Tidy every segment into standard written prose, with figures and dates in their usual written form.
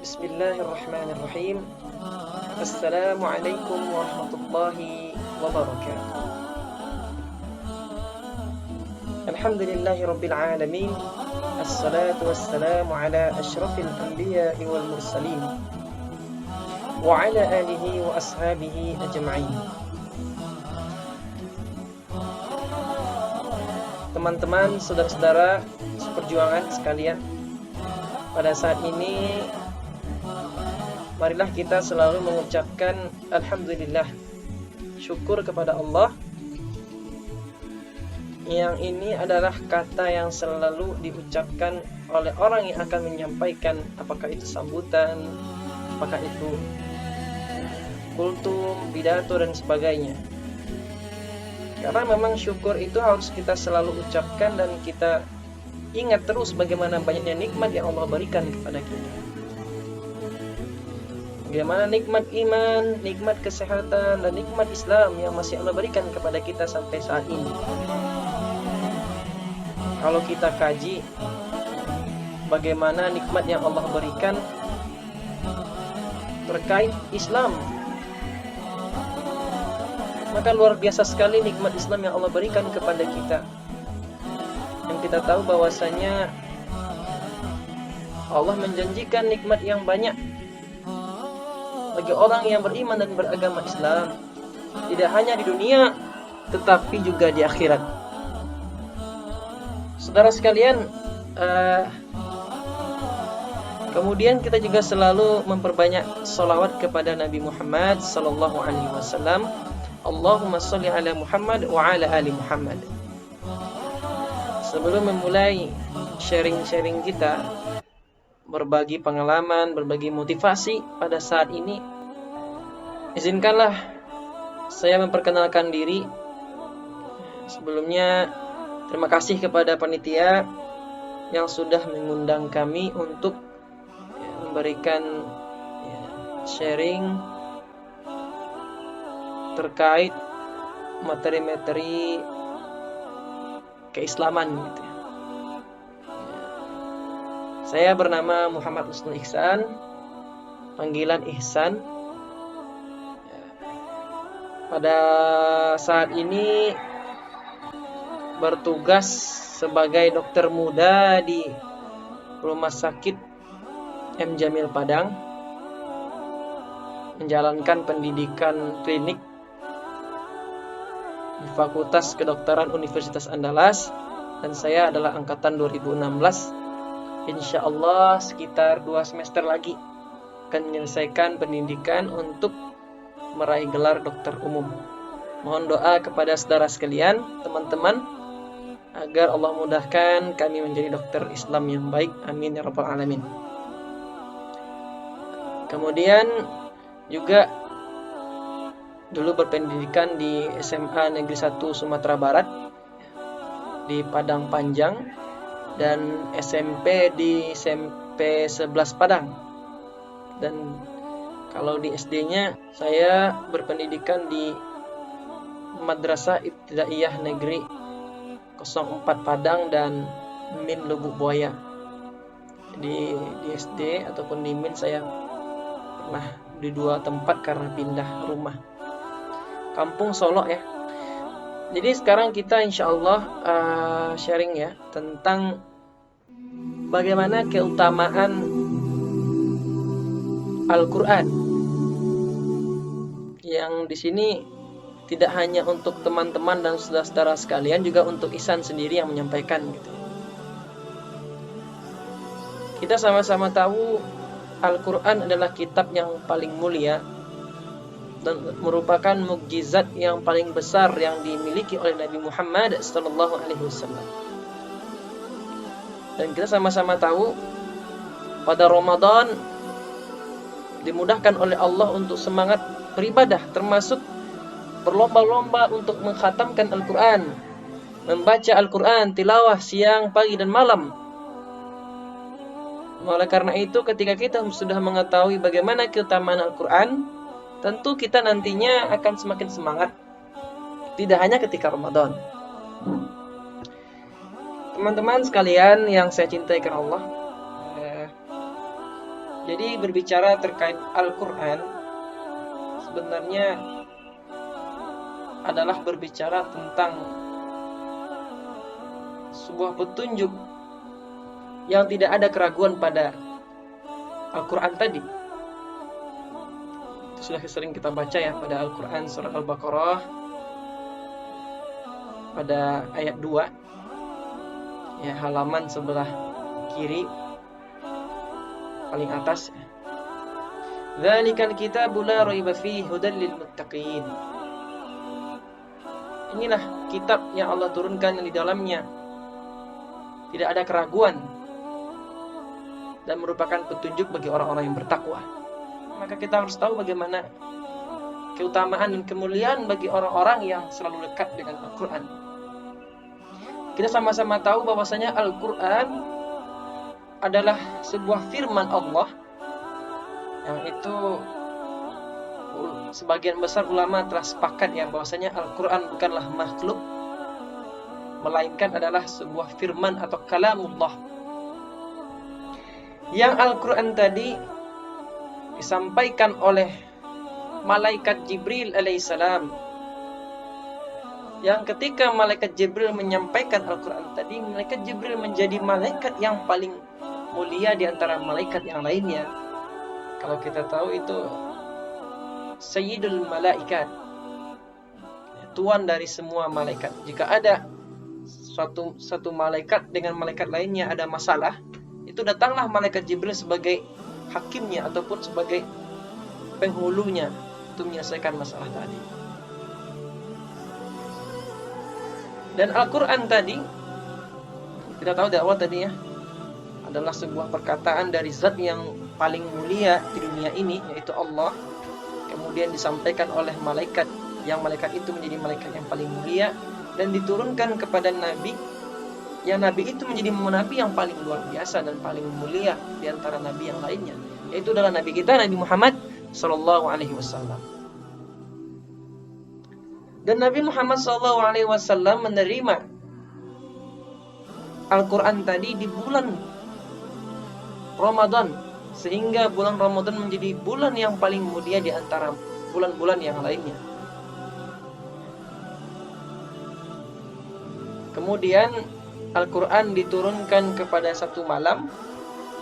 Bismillahirrahmanirrahim. Assalamualaikum warahmatullahi wabarakatuh. Alhamdulillahirabbil alamin. Assalatu wassalamu ala asyrafil anbiya'i wal mursalin wa ala alihi wa ashabihi ajma'in. Teman-teman, saudara-saudara seperjuangan sekalian, pada saat ini marilah kita selalu mengucapkan alhamdulillah, syukur kepada Allah. Yang ini adalah kata yang selalu diucapkan oleh orang yang akan menyampaikan, apakah itu sambutan, apakah itu kultum, pidato dan sebagainya. Karena memang syukur itu harus kita selalu ucapkan dan kita ingat terus bagaimana banyaknya nikmat yang Allah berikan kepada kita. Bagaimana nikmat iman, nikmat kesehatan, dan nikmat Islam yang masih Allah berikan kepada kita sampai saat ini. Kalau kita kaji bagaimana nikmat yang Allah berikan terkait Islam, maka luar biasa sekali nikmat Islam yang Allah berikan kepada kita. Yang kita tahu bahwasanya Allah menjanjikan nikmat yang banyak bagi orang yang beriman dan beragama Islam, tidak hanya di dunia tetapi juga di akhirat. Saudara sekalian, kemudian kita juga selalu memperbanyak salawat kepada Nabi Muhammad sallallahu alaihi wasallam. Allahumma sholli ala Muhammad wa ala ali Muhammad. Sebelum memulai sharing-sharing kita, berbagi pengalaman, berbagi motivasi pada saat ini, izinkanlah saya memperkenalkan diri. Sebelumnya, terima kasih kepada panitia yang sudah mengundang kami untuk memberikan sharing terkait materi-materi keislaman gitu ya. Saya bernama Muhammad Husnul Ihsan, panggilan Ihsan. Pada saat ini bertugas sebagai dokter muda di Rumah Sakit M. Jamil Padang, menjalankan pendidikan klinik di Fakultas Kedokteran Universitas Andalas, dan saya adalah angkatan 2016. Insya Allah sekitar 2 semester lagi akan menyelesaikan pendidikan untuk meraih gelar dokter umum. Mohon doa kepada saudara sekalian, teman-teman, agar Allah mudahkan kami menjadi dokter Islam yang baik. Amin ya rabbal alamin. Kemudian juga dulu berpendidikan di SMA Negeri 1 Sumatera Barat di Padang Panjang, dan SMP di SMP 11 Padang. Dan kalau di SD-nya saya berpendidikan di Madrasah Ibtidaiyah Negeri 04 Padang dan Min Lubuk Buaya. Di SD ataupun di Min saya pernah di 2 tempat karena pindah rumah. Kampung Solok ya. Jadi sekarang kita insya Allah sharing ya tentang bagaimana keutamaan Al-Quran, yang di sini tidak hanya untuk teman-teman dan saudara-saudara sekalian, juga untuk Ihsan sendiri yang menyampaikan gitu. Kita sama-sama tahu Al-Quran adalah kitab yang paling mulia dan merupakan mukjizat yang paling besar yang dimiliki oleh Nabi Muhammad sallallahu alaihi wasallam. Dan kita sama-sama tahu pada Ramadan dimudahkan oleh Allah untuk semangat beribadah, termasuk berlomba-lomba untuk mengkhatamkan Al-Quran, membaca Al-Quran, tilawah siang, pagi, dan malam. Oleh karena itu, ketika kita sudah mengetahui bagaimana keutamaan Al-Quran, tentu kita nantinya akan semakin semangat. Tidak hanya ketika Ramadan. Teman-teman sekalian yang saya cintai karena Allah, Jadi berbicara terkait Al-Quran sebenarnya adalah berbicara tentang sebuah petunjuk yang tidak ada keraguan pada Al-Quran tadi. Itu sudah sering kita baca ya pada Al-Quran surat Al-Baqarah pada ayat 2 ya, halaman sebelah kiri paling atas. Dzalikal kitabu la raiba fihi hudal lil muttaqin. Inilah kitab yang Allah turunkan yang di dalamnya tidak ada keraguan dan merupakan petunjuk bagi orang-orang yang bertakwa. Maka kita harus tahu bagaimana keutamaan dan kemuliaan bagi orang-orang yang selalu dekat dengan Al-Quran. Kita sama-sama tahu bahwasanya Al-Quran adalah sebuah firman Allah yang itu sebagian besar ulama telah sepakat ya bahwasanya Al-Quran bukanlah makhluk, melainkan adalah sebuah firman atau kalamullah. Yang Al-Quran tadi disampaikan oleh malaikat Jibril alaihissalam, yang ketika malaikat Jibril menyampaikan Al-Quran tadi, malaikat Jibril menjadi malaikat yang paling mulia di antara malaikat yang lainnya. Kalau kita tahu itu Sayyidul Malaikat, tuan dari semua malaikat. Jika ada satu malaikat dengan malaikat lainnya ada masalah, itu datanglah malaikat Jibril sebagai hakimnya ataupun sebagai penghulunya untuk menyelesaikan masalah tadi. Dan Al-Quran tadi kita tahu dari awal tadi ya, adalah sebuah perkataan dari zat yang paling mulia di dunia ini, yaitu Allah. Kemudian disampaikan oleh malaikat, yang malaikat itu menjadi malaikat yang paling mulia, dan diturunkan kepada Nabi, yang Nabi itu menjadi Nabi yang paling luar biasa dan paling mulia di antara Nabi yang lainnya, yaitu adalah Nabi kita, Nabi Muhammad Sallallahu Alaihi Wasallam. Dan Nabi Muhammad Sallallahu Alaihi Wasallam menerima Al-Quran tadi di bulan Ramadan, sehingga bulan Ramadan menjadi bulan yang paling mulia di antara bulan-bulan yang lainnya. Kemudian Al-Quran diturunkan kepada satu malam,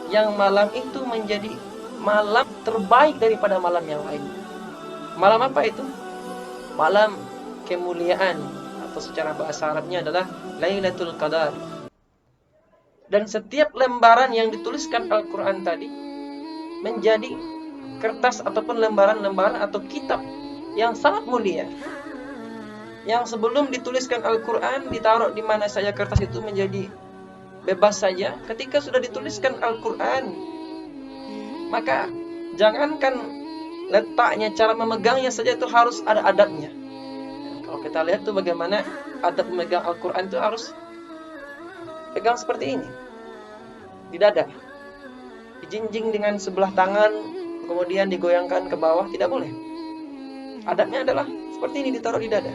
yang malam itu menjadi malam terbaik daripada malam yang lainnya. Malam apa itu? Malam kemuliaan, atau secara bahasa Arabnya adalah Lailatul Qadar. Dan setiap lembaran yang dituliskan Al-Quran tadi menjadi kertas ataupun lembaran-lembaran atau kitab yang sangat mulia. Yang sebelum dituliskan Al-Quran ditaruh di mana saja kertas itu menjadi bebas saja. Ketika sudah dituliskan Al-Quran, maka jangankan letaknya, cara memegangnya saja itu harus ada adabnya. Kalau kita lihat tuh bagaimana adab memegang Al-Quran itu harus pegang seperti ini di dada, dijinjing dengan sebelah tangan, kemudian digoyangkan ke bawah, tidak boleh. Adabnya adalah seperti ini, ditaruh di dada.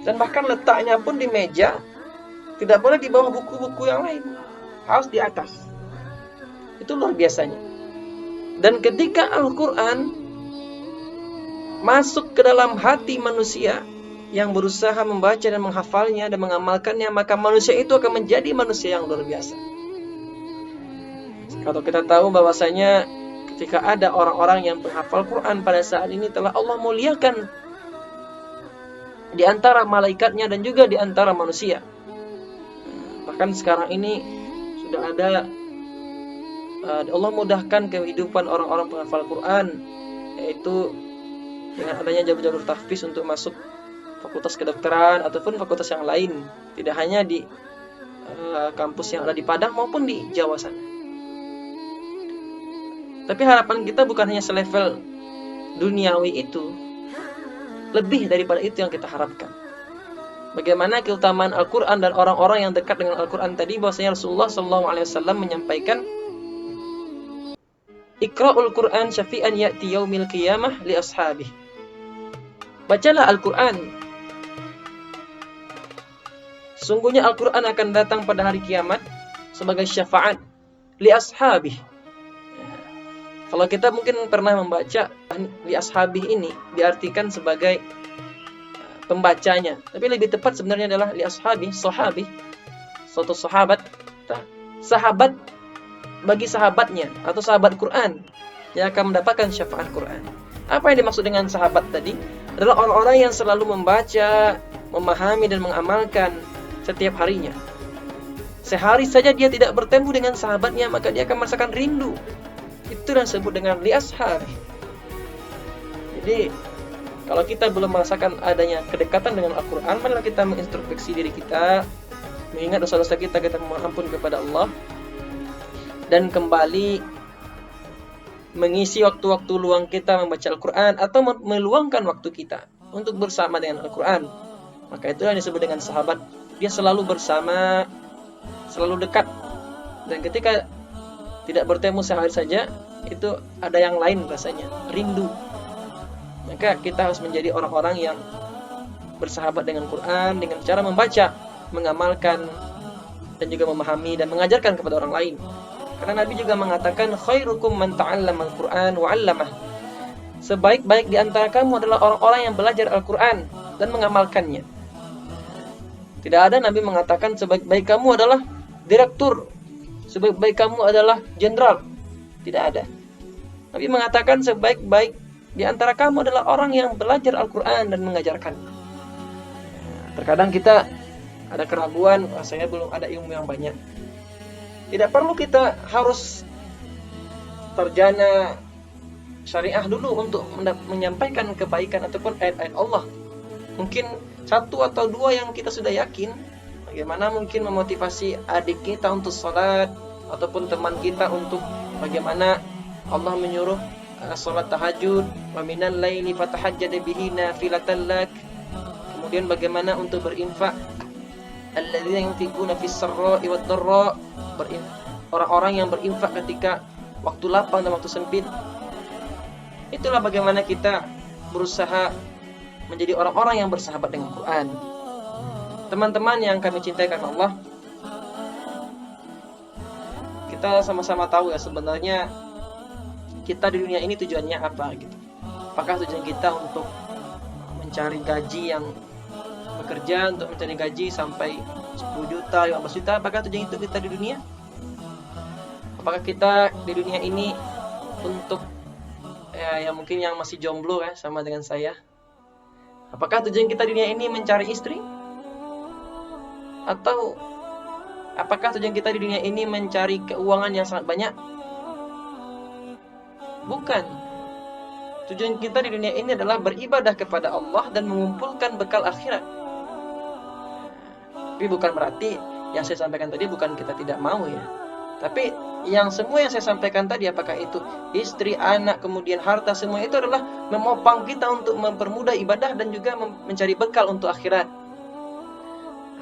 Dan bahkan letaknya pun di meja, tidak boleh di bawah buku-buku yang lain, harus di atas. Itu luar biasanya. Dan ketika Al-Quran masuk ke dalam hati manusia yang berusaha membaca dan menghafalnya dan mengamalkannya, maka manusia itu akan menjadi manusia yang luar biasa. Kalau kita tahu bahwasanya ketika ada orang-orang yang menghafal Quran pada saat ini, telah Allah muliakan di antara malaikatnya dan juga di antara manusia. Bahkan sekarang ini sudah ada, Allah mudahkan kehidupan orang-orang penghafal Quran, yaitu dengan adanya jalur-jalur tahfiz untuk masuk fakultas kedokteran ataupun fakultas yang lain, tidak hanya di kampus yang ada di Padang maupun di Jawa sana. Tapi harapan kita bukan hanya selevel duniawi itu, lebih daripada itu yang kita harapkan. Bagaimana keutamaan Al-Quran dan orang-orang yang dekat dengan Al-Quran tadi, bahwasanya Rasulullah SAW menyampaikan, Iqra'ul Quran syafi'an ya'ti yaumil qiyamah li ashabih. Bacalah Al-Quran, sungguhnya Al-Quran akan datang pada hari kiamat sebagai syafaat li ashabih, Kalau kita mungkin pernah membaca li ashabi ini diartikan sebagai pembacanya, tapi lebih tepat sebenarnya adalah li ashabi, sahabi, suatu sahabat, sahabat bagi sahabatnya atau sahabat Quran yang akan mendapatkan syafaat Quran. Apa yang dimaksud dengan sahabat tadi? Adalah orang-orang yang selalu membaca, memahami dan mengamalkan setiap harinya. Sehari saja dia tidak bertemu dengan sahabatnya, maka dia akan merasakan rindu. Itu yang disebut dengan li ashabi. Jadi kalau kita belum merasakan adanya kedekatan dengan Al-Quran, marilah kita mengintrospeksi diri kita, mengingat dosa-dosa kita mohon ampun kepada Allah, dan kembali mengisi waktu-waktu luang kita membaca Al-Quran atau meluangkan waktu kita untuk bersama dengan Al-Quran. Maka itu yang disebut dengan sahabat. Dia selalu bersama, selalu dekat. Dan ketika tidak bertemu sehari saja, itu ada yang lain rasanya, rindu. Maka kita harus menjadi orang-orang yang bersahabat dengan Quran dengan cara membaca, mengamalkan, dan juga memahami dan mengajarkan kepada orang lain. Karena Nabi juga mengatakan khairukum man ta'allama al-Qur'an wa 'allamah. Sebaik-baik di antara kamu adalah orang-orang yang belajar Al-Qur'an dan mengamalkannya. Tidak ada Nabi mengatakan sebaik-baik kamu adalah direktur, sebaik-baik kamu adalah jenderal. Tidak ada. Nabi mengatakan sebaik-baik di antara kamu adalah orang yang belajar Al-Qur'an dan mengajarkan. Terkadang kita ada keraguan, saya belum ada ilmu yang banyak. Tidak perlu kita harus sarjana syariah dulu untuk menyampaikan kebaikan ataupun ayat-ayat Allah. Mungkin satu atau dua yang kita sudah yakin. Bagaimana mungkin memotivasi adik kita untuk salat, ataupun teman kita untuk bagaimana Allah menyuruh salat tahajud, wa minal laili fatahajjad bihi nafilatan lak. Kemudian bagaimana untuk berinfak, alladzina yunfiquna fis sarra'i wad dharra, orang-orang yang berinfak ketika waktu lapang dan waktu sempit. Itulah bagaimana kita berusaha menjadi orang-orang yang bersahabat dengan Quran. Teman-teman yang kami cintai karena Allah, kita sama-sama tahu ya sebenarnya kita di dunia ini tujuannya apa gitu. Apakah tujuan kita untuk mencari gaji yang bekerja untuk mencari gaji sampai 10 juta, 15 juta, apakah tujuan itu kita di dunia? Apakah kita di dunia ini untuk ya mungkin yang masih jomblo ya sama dengan saya. Apakah tujuan kita di dunia ini mencari istri? Atau apakah tujuan kita di dunia ini mencari keuangan yang sangat banyak? Bukan. Tujuan kita di dunia ini adalah beribadah kepada Allah dan mengumpulkan bekal akhirat. Tapi bukan berarti yang saya sampaikan tadi bukan kita tidak mau ya. Tapi yang semua yang saya sampaikan tadi, apakah itu istri, anak, kemudian harta, semua itu adalah memopang kita untuk mempermudah ibadah dan juga mencari bekal untuk akhirat.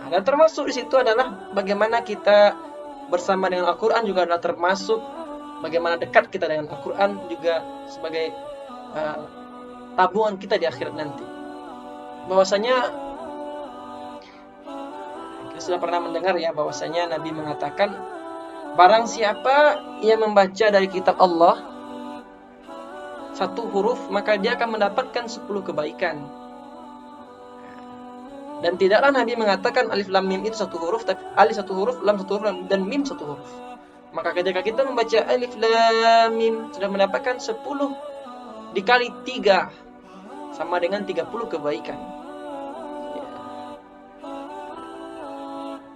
Nah, dan termasuk di situ adalah bagaimana kita bersama dengan Al-Quran juga adalah termasuk bagaimana dekat kita dengan Al-Quran juga sebagai tabungan kita di akhirat nanti. Bahwasanya kita sudah pernah mendengar ya bahwasanya Nabi mengatakan barang siapa yang membaca dari kitab Allah satu huruf, maka dia akan mendapatkan 10 kebaikan. Dan tidaklah Nabi mengatakan alif lam mim itu satu huruf, tapi alif satu huruf, lam satu huruf, dan mim satu huruf. Maka ketika kita membaca alif lam mim sudah mendapatkan 10 dikali 3 sama dengan 30 kebaikan.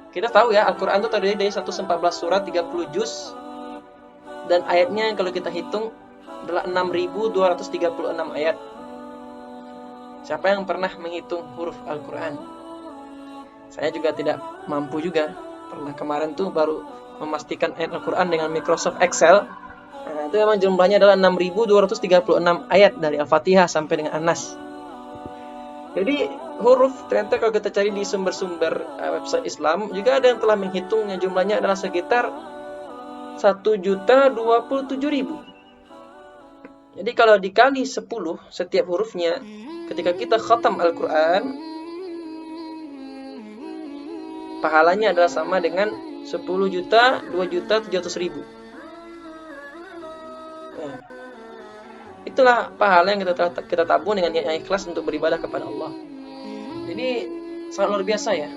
Kita tahu ya Al-Quran itu terdiri dari 114 surat, 30 juz, dan ayatnya kalau kita hitung adalah 6.236 ayat. Siapa yang pernah menghitung huruf Al-Quran? Saya juga tidak mampu juga. Pernah kemarin tuh baru memastikan ayat Al-Quran dengan Microsoft Excel. Nah, itu memang jumlahnya adalah 6.236 ayat dari Al-Fatihah sampai dengan An-Nas. Jadi huruf ternyata kalau kita cari di sumber-sumber website Islam juga ada yang telah menghitungnya, jumlahnya adalah sekitar 1.027.000. Jadi kalau dikali 10 setiap hurufnya, ketika kita khatam Al-Quran, pahalanya adalah sama dengan 10.200.700.000. Nah, Itulah pahala yang kita tabung dengan niat yang ikhlas untuk beribadah kepada Allah. Jadi sangat luar biasa ya.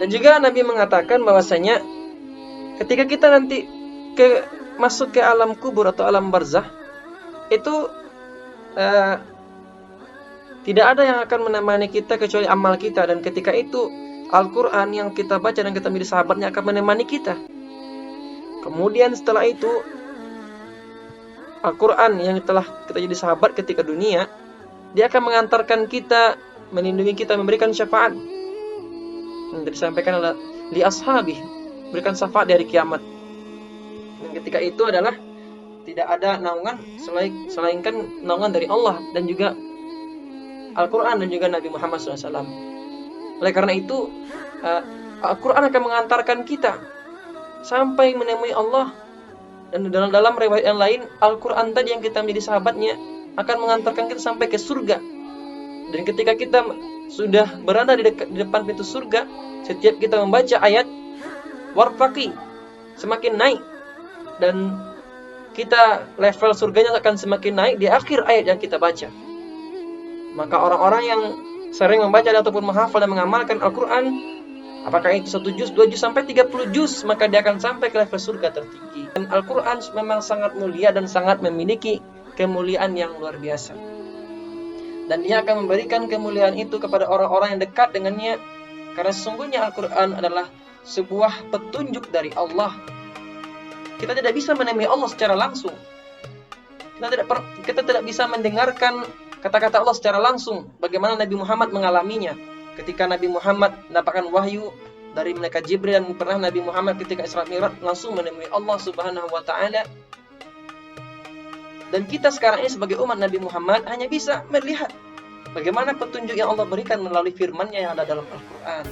Dan juga Nabi mengatakan bahwasanya ketika kita nanti masuk ke alam kubur atau alam barzah, itu tidak ada yang akan menemani kita kecuali amal kita. Dan ketika itu Al-Quran yang kita baca dan kita menjadi sahabatnya akan menemani kita. Kemudian setelah itu Al-Quran yang telah kita jadi sahabat ketika dunia, dia akan mengantarkan kita, melindungi kita, memberikan syafaat. Yang disampaikan adalah li ashabi, berikan syafaat di hari kiamat. Dan ketika itu adalah tidak ada naungan selainkan naungan dari Allah dan juga Al-Quran dan juga Nabi Muhammad SAW. Oleh karena itu Al-Quran akan mengantarkan kita sampai menemui Allah. Dan dalam riwayat yang lain, Al-Quran tadi yang kita menjadi sahabatnya akan mengantarkan kita sampai ke surga. Dan ketika kita sudah berada di depan pintu surga, setiap kita membaca ayat warfaqi, semakin naik. Dan kita level surganya akan semakin naik di akhir ayat yang kita baca. Maka orang-orang yang sering membaca ataupun menghafal dan mengamalkan Al-Quran, apakah itu 1 juz, 2 juz, sampai 30 juz, maka dia akan sampai ke level surga tertinggi. Dan Al-Quran memang sangat mulia dan sangat memiliki kemuliaan yang luar biasa. Dan dia akan memberikan kemuliaan itu kepada orang-orang yang dekat dengannya. Karena sesungguhnya Al-Quran adalah sebuah petunjuk dari Allah. Kita tidak bisa menemui Allah secara langsung. Kita tidak bisa mendengarkan kata-kata Allah secara langsung. Bagaimana Nabi Muhammad mengalaminya. Ketika Nabi Muhammad mendapatkan wahyu dari malaikat Jibril, dan pernah Nabi Muhammad ketika Isra Mi'raj langsung menemui Allah Subhanahu wa taala. Dan kita sekarang ini sebagai umat Nabi Muhammad hanya bisa melihat bagaimana petunjuk yang Allah berikan melalui firman-Nya yang ada dalam Al-Quran.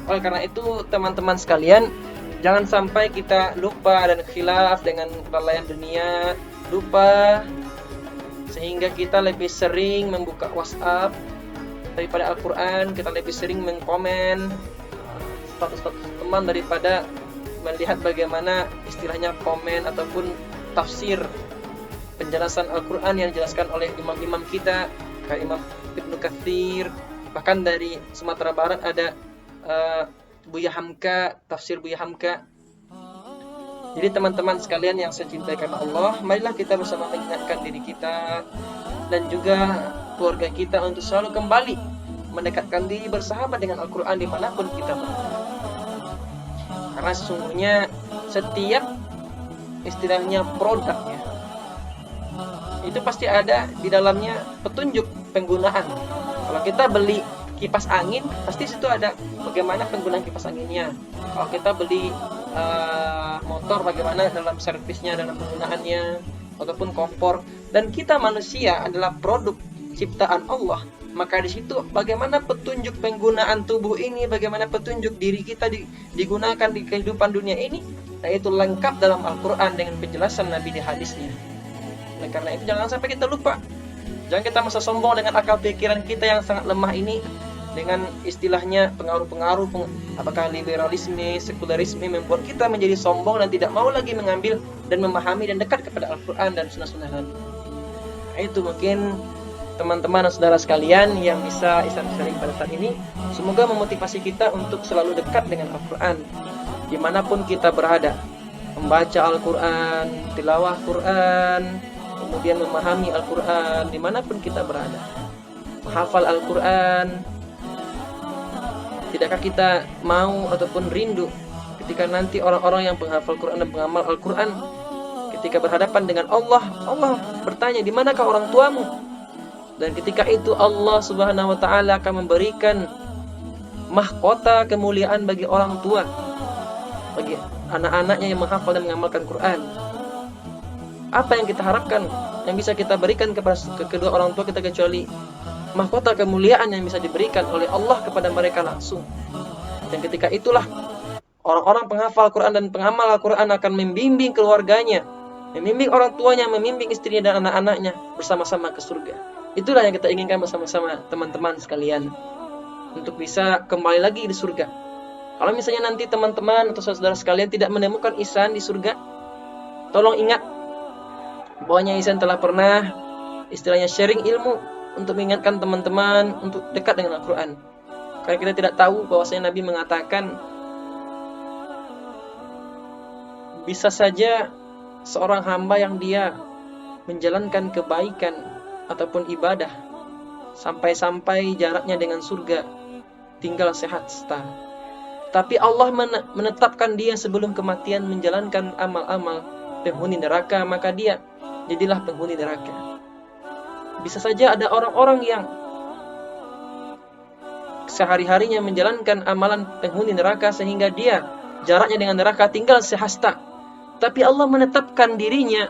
Oleh karena itu teman-teman sekalian, jangan sampai kita lupa dan khilaf dengan kelalaian dunia, lupa sehingga kita lebih sering membuka WhatsApp daripada Al-Quran, kita lebih sering mengkomen status-status teman daripada melihat bagaimana istilahnya komen ataupun tafsir penjelasan Al-Quran yang dijelaskan oleh imam-imam kita, kayak Imam Ibnu Katsir. Bahkan dari Sumatera Barat ada Buya Hamka, tafsir Buya Hamka. Jadi teman-teman sekalian yang saya cintai karena Allah, marilah kita bersama mengingatkan diri kita dan juga keluarga kita untuk selalu kembali mendekatkan diri bersahabat dengan Al-Quran dimanapun kita berada. Karena sesungguhnya setiap istilahnya produk ya, itu pasti ada di dalamnya petunjuk penggunaan. Kalau kita beli kipas angin, pasti situ ada bagaimana penggunaan kipas anginnya. Kalau kita beli motor, bagaimana dalam servisnya, dalam penggunaannya, ataupun kompor. Dan kita manusia adalah produk ciptaan Allah. Maka di situ bagaimana petunjuk penggunaan tubuh ini, bagaimana petunjuk diri kita digunakan di kehidupan dunia ini, nah itu lengkap dalam Al-Quran dengan penjelasan Nabi di hadisnya. Nah, karena itu jangan sampai kita lupa. Jangan kita masa sombong dengan akal pikiran kita yang sangat lemah ini, dengan istilahnya pengaruh-pengaruh apakah liberalisme, sekularisme membuat kita menjadi sombong dan tidak mau lagi mengambil dan memahami dan dekat kepada Al-Quran dan sunnah-sunnah Nabi. Nah, itu mungkin teman-teman dan saudara sekalian yang bisa Ihsan sharing pada saat ini, semoga memotivasi kita untuk selalu dekat dengan Al-Quran dimanapun kita berada, membaca Al-Quran, tilawah Quran, kemudian memahami Al-Quran dimanapun kita berada, menghafal Al-Quran. Tidakkah kita mau ataupun rindu ketika nanti orang-orang yang penghafal Quran dan pengamal Al-Quran ketika berhadapan dengan Allah, Allah bertanya, di manakah orang tuamu? Dan ketika itu Allah Subhanahu wa taala akan memberikan mahkota kemuliaan bagi orang tua, bagi anak-anaknya yang menghafal dan mengamalkan Quran. Apa yang kita harapkan yang bisa kita berikan kepada kedua orang tua kita kecuali mahkota kemuliaan yang bisa diberikan oleh Allah kepada mereka langsung. Dan ketika itulah orang-orang penghafal Quran dan pengamal Al-Quran akan membimbing keluarganya, membimbing orang tuanya, membimbing istrinya dan anak-anaknya bersama-sama ke surga. Itulah yang kita inginkan bersama-sama teman-teman sekalian, untuk bisa kembali lagi di surga. Kalau misalnya nanti teman-teman atau saudara sekalian tidak menemukan Ihsan di surga, tolong ingat bahwanya Ihsan telah pernah istilahnya sharing ilmu, untuk mengingatkan teman-teman untuk dekat dengan Al-Quran. Karena kita tidak tahu bahwasanya Nabi mengatakan bisa saja seorang hamba yang dia menjalankan kebaikan ataupun ibadah sampai-sampai jaraknya dengan surga tinggal sehat setah, tapi Allah menetapkan dia sebelum kematian menjalankan amal-amal penghuni neraka, maka dia jadilah penghuni neraka. Bisa saja ada orang-orang yang sehari-harinya menjalankan amalan penghuni neraka sehingga dia jaraknya dengan neraka tinggal sehasta, tapi Allah menetapkan dirinya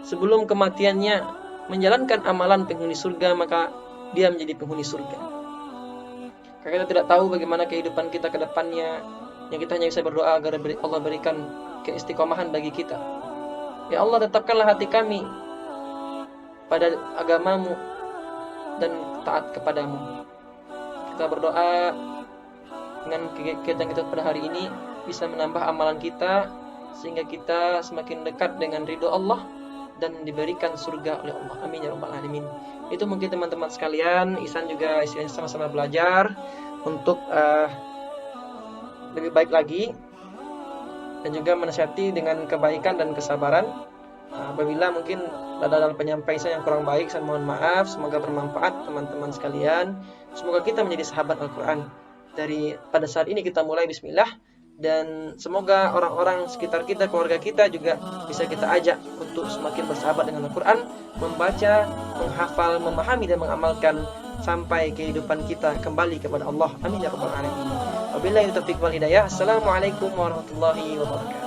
sebelum kematiannya menjalankan amalan penghuni surga, maka dia menjadi penghuni surga. Karena kita tidak tahu bagaimana kehidupan kita ke depannya, yang kita hanya bisa berdoa agar Allah berikan keistiqomahan bagi kita. Ya Allah, tetapkanlah hati kami pada agamamu dan taat kepadamu. Kita berdoa dengan kegiatan kita pada hari ini bisa menambah amalan kita sehingga kita semakin dekat dengan ridho Allah dan diberikan surga oleh Allah. Amin ya rabbal alamin. Itu mungkin teman-teman sekalian, Ihsan juga istilahnya sama-sama belajar untuk lebih baik lagi, dan juga menasihati dengan kebaikan dan kesabaran. Apabila mungkin ada dalam penyampaian saya yang kurang baik, saya mohon maaf. Semoga bermanfaat teman-teman sekalian. Semoga kita menjadi sahabat Al-Quran. Dari pada saat ini kita mulai bismillah, dan semoga orang-orang sekitar kita, keluarga kita juga bisa kita ajak untuk semakin bersahabat dengan Al-Quran, membaca, menghafal, memahami dan mengamalkan sampai kehidupan kita kembali kepada Allah. Amin ya rabbal alamin. Wabillahi taufiq wal hidayah. Assalamualaikum warahmatullahi wabarakatuh.